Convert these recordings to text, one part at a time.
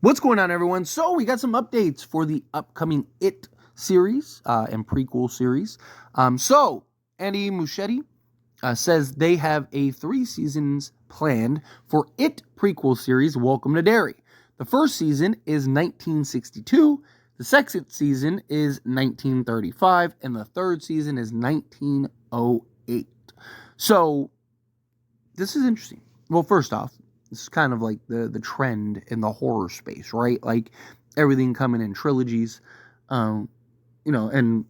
What's going on, everyone? So we got some updates for the upcoming It series and prequel series. Andy Muschietti says they have a 3 seasons planned for It prequel series, Welcome to Derry. The first season is 1962, the second season is 1935, and the third season is 1908. So this is interesting. Well, first off, this is kind of like the trend in the horror space, right? Like everything coming in trilogies, and a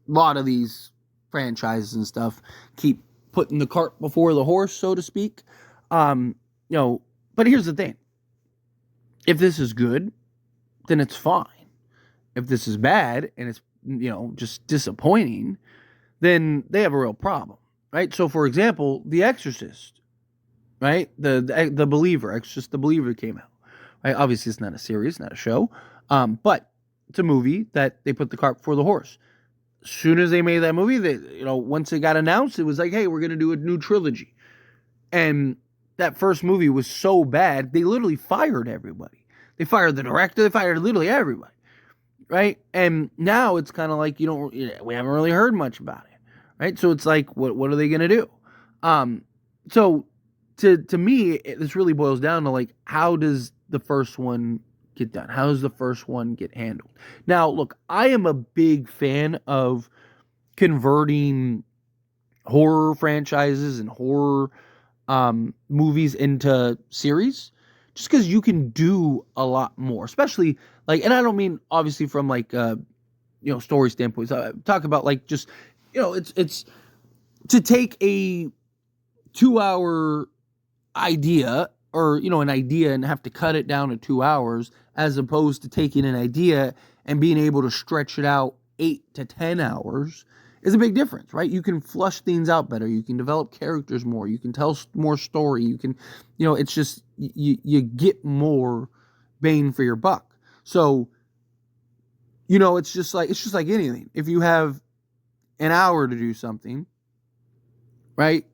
lot of these franchises and stuff keep putting the cart before the horse, so to speak. But here's the thing. If this is good, then it's fine. If this is bad and it's, just disappointing, then they have a real problem, right? So, for example, The Exorcist, right? The Believer, Exorcist the Believer came out, right? Obviously, it's not a series, not a show, but it's a movie that they put the cart before the horse. As soon as they made that movie, once it got announced, it was like, hey, we're going to do a new trilogy. And that first movie was so bad, they literally fired everybody. They fired the director, they fired literally everybody, right? And now it's kind of like, we haven't really heard much about it, right? So it's like, what are they going to do? So to me, this really boils down to like, how does the first one get done? How does the first one get handled? Now, look, I am a big fan of converting horror franchises and horror movies into series, just because you can do a lot more, especially like, and I don't mean obviously from like story standpoints. I talk about like just it's to take a 2-hour idea or an idea and have to cut it down to 2 hours, as opposed to taking an idea and being able to stretch it out 8 to 10 hours is a big difference, right? You can flush things out better. You can develop characters more. You can tell more story. You can, it's just, you get more bang for your buck. So, it's just like anything. If you have an hour to do something, right?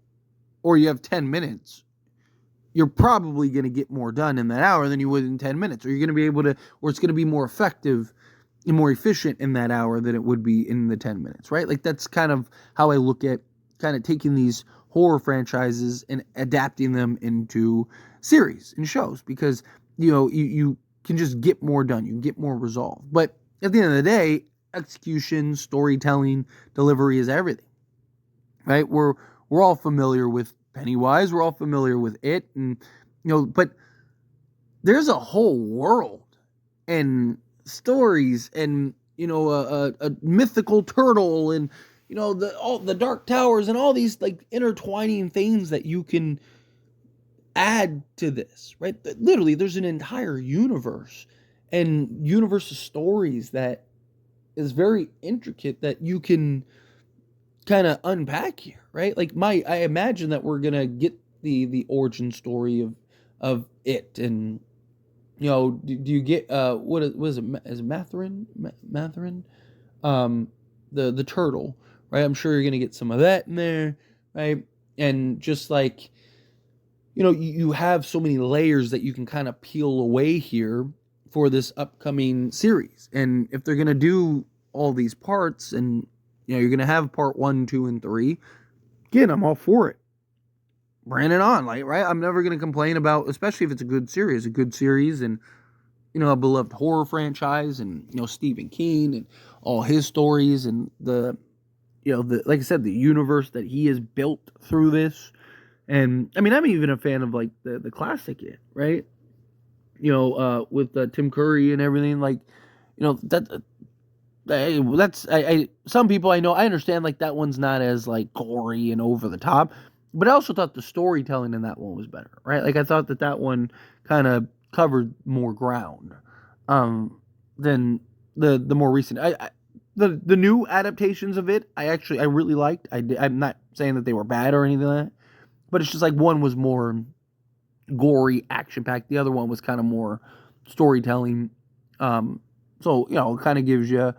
Or you have 10 minutes, you're probably going to get more done in that hour than you would in 10 minutes. Or you're going to be able to, or it's going to be more effective and more efficient in that hour than it would be in the 10 minutes, right? Like that's kind of how I look at kind of taking these horror franchises and adapting them into series and shows, because, you can just get more done. You can get more resolved. But at the end of the day, execution, storytelling, delivery is everything, right? We're all familiar with Pennywise. We're all familiar with It. And, but there's a whole world and stories and a mythical turtle and all the dark towers and all these like intertwining things that you can add to this, right? Literally there's an entire universe and universe of stories that is very intricate that you can kind of unpack here, right? Like I imagine that we're gonna get the origin story of It. And do you get what is it? Is it Matherin? The turtle, right? I'm sure you're gonna get some of that in there, right? And just like you have so many layers that you can kind of peel away here for this upcoming series. And if they're gonna do all these parts, and you're gonna have part 1, 2, and 3, again, I'm all for it. Bring it on, like, right? I'm never gonna complain about, especially if it's a good series, and a beloved horror franchise, and Stephen King and all his stories, and the like I said, the universe that he has built through this. And I mean, I'm even a fan of like the classic It, right? With Tim Curry and everything, like that's some people I know, I understand like that one's not as like gory and over the top, but I also thought the storytelling in that one was better, right? Like I thought that one kind of covered more ground than the more recent. The new adaptations of It, I really liked. I'm not saying that they were bad or anything like that, but it's just like one was more gory, action packed. The other one was kind of more storytelling. So it kind of gives you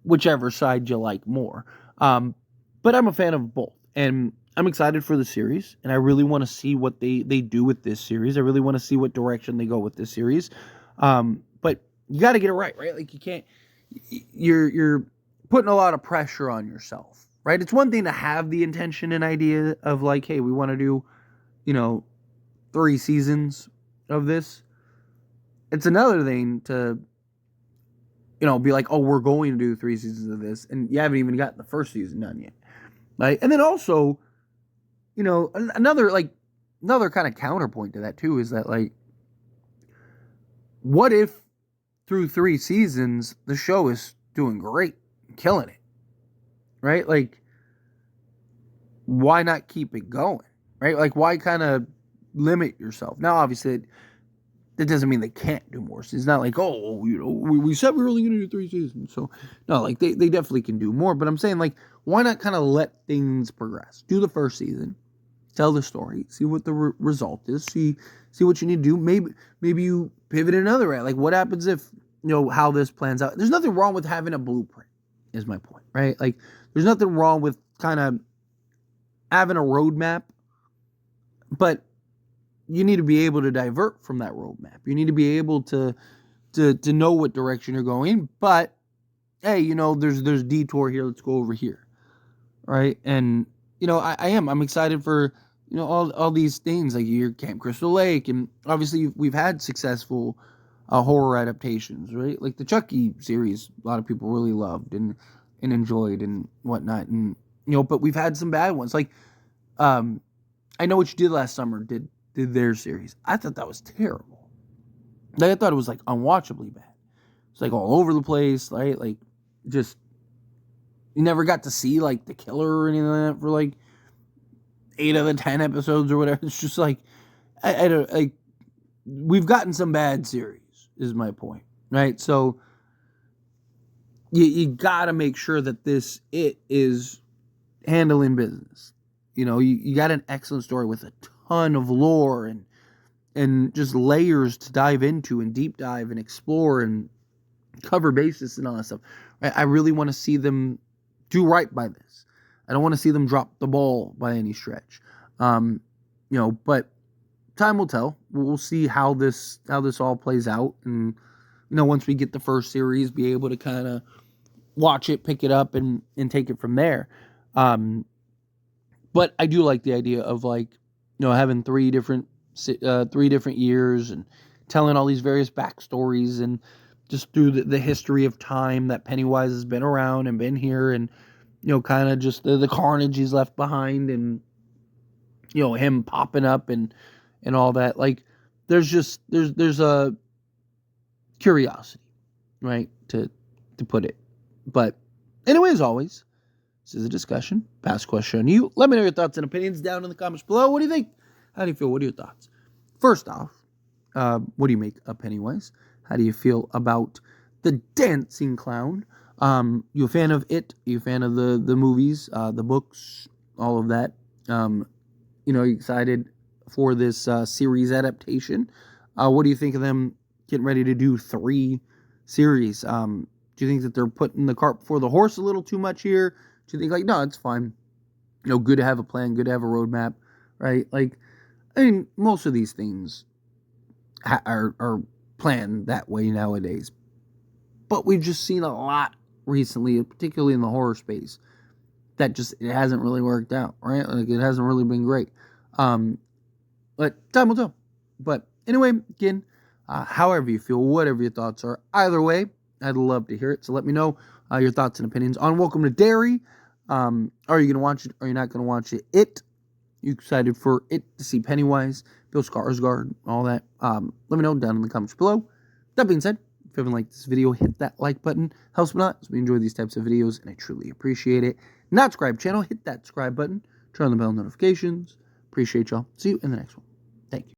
whichever side you like more. But I'm a fan of both, and I'm excited for the series, and I really want to see what they do with this series. I really want to see what direction they go with this series. But you got to get it right? Like you can't. You're putting a lot of pressure on yourself, right? It's one thing to have the intention and idea of like, hey, we want to do, 3 seasons of this. It's another thing to, be like, oh, we're going to do 3 seasons of this, and you haven't even got the first season done yet, right? And then also, another kind of counterpoint to that too is that like, what if through 3 seasons the show is doing great, killing it, right? Like, why not keep it going, right? Like, why kind of limit yourself? Now, obviously, that doesn't mean they can't do more. It's not like, oh, we said we were only going to do 3 seasons. So, no, like, they definitely can do more. But I'm saying, like, why not kind of let things progress? Do the first season, tell the story, see what the result is, see what you need to do. Maybe you pivot another way. Like, what happens if, how this plans out? There's nothing wrong with having a blueprint, is my point, right? Like, there's nothing wrong with kind of having a roadmap, but you need to be able to divert from that roadmap. You need to be able to know what direction you're going. But hey, there's detour here. Let's go over here, right? And I'm excited for all these things like your Camp Crystal Lake, and obviously we've had successful horror adaptations, right? Like the Chucky series, a lot of people really loved and enjoyed and whatnot, and but we've had some bad ones. Like I Know What You Did Last Summer did their series. I thought that was terrible. Like, I thought it was like unwatchably bad. It's like all over the place, right? Like, just you never got to see like the killer or anything like that for like 8 of the 10 episodes or whatever. It's just like I don't like. We've gotten some bad series, is my point, right? So you got to make sure that it is handling business. You got an excellent story with a ton of lore and just layers to dive into and deep dive and explore and cover bases and all that stuff. I really want to see them do right by this. I don't want to see them drop the ball by any stretch. But time will tell. We'll see how this all plays out, and once we get the first series, be able to kind of watch it, pick it up, and take it from there. But I do like the idea of like, having 3 different years and telling all these various backstories and just through the history of time that Pennywise has been around and been here, and kind of just the carnage he's left behind, and him popping up and all that. Like, there's a curiosity, right, to put it. But anyway, as always, this is a discussion. Pass question on you. Let me know your thoughts and opinions down in the comments below. What do you think? How do you feel? What are your thoughts? First off, what do you make of Pennywise? How do you feel about the dancing clown? You a fan of it? You a fan of the movies, the books, all of that? You excited for this series adaptation? What do you think of them getting ready to do 3 series? Do you think that they're putting the cart before the horse a little too much here? Do you think like, no, it's fine? Good to have a plan, good to have a roadmap, right? Like, I mean, most of these things are planned that way nowadays. But we've just seen a lot recently, particularly in the horror space, that just it hasn't really worked out, right? Like, it hasn't really been great. But time will tell. But anyway, again, however you feel, whatever your thoughts are, either way, I'd love to hear it. So let me know your thoughts and opinions on Welcome to Derry. Are you going to watch it? Are you not going to watch it? You excited for it to see Pennywise, Bill Skarsgård, all that? Let me know down in the comments below. That being said, if you haven't liked this video, hit that like button. Helps me out as we enjoy these types of videos, and I truly appreciate it. Not subscribe channel, hit that subscribe button. Turn on the bell notifications. Appreciate y'all. See you in the next one. Thank you.